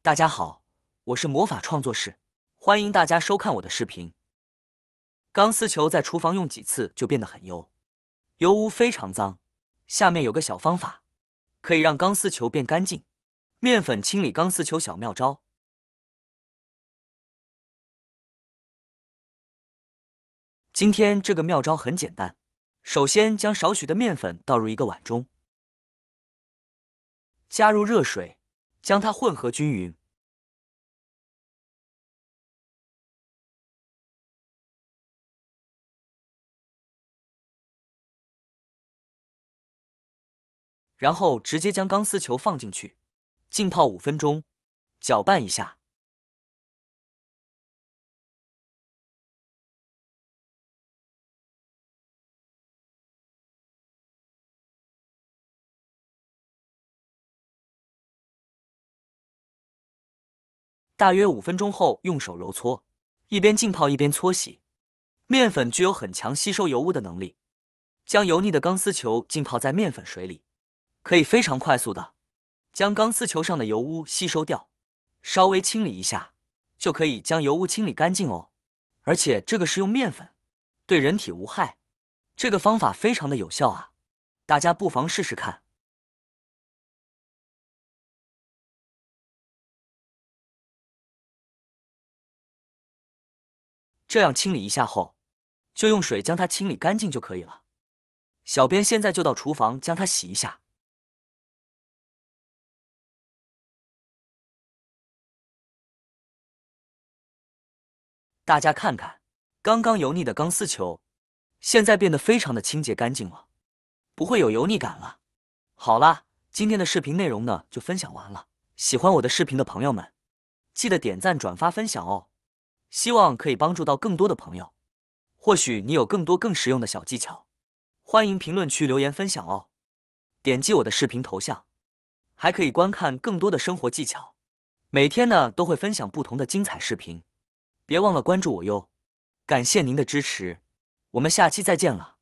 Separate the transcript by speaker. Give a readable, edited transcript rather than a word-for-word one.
Speaker 1: 大家好，我是魔法创作室，欢迎大家收看我的视频。钢丝球在厨房用几次就变得很油，油污非常脏。下面有个小方法，可以让钢丝球变干净。面粉清理钢丝球小妙招。今天这个妙招很简单，首先将少许的面粉倒入一个碗中，加入热水，将它混合均匀。然后直接将钢丝球放进去，浸泡5分钟，搅拌一下。大约5分钟后，用手揉搓，一边浸泡一边搓洗。面粉具有很强吸收油污的能力，将油腻的钢丝球浸泡在面粉水里，可以非常快速的将钢丝球上的油污吸收掉。稍微清理一下，就可以将油污清理干净哦。而且这个是用面粉，对人体无害，这个方法非常的有效啊，大家不妨试试看。这样清理一下后，就用水将它清理干净就可以了。小编现在就到厨房将它洗一下。大家看看，刚刚油腻的钢丝球，现在变得非常的清洁干净了，不会有油腻感了。好啦，今天的视频内容呢就分享完了。喜欢我的视频的朋友们，记得点赞、转发、分享哦。希望可以帮助到更多的朋友。或许你有更多更实用的小技巧，欢迎评论区留言分享哦。点击我的视频头像，还可以观看更多的生活技巧。每天呢都会分享不同的精彩视频，别忘了关注我哟。感谢您的支持，我们下期再见了。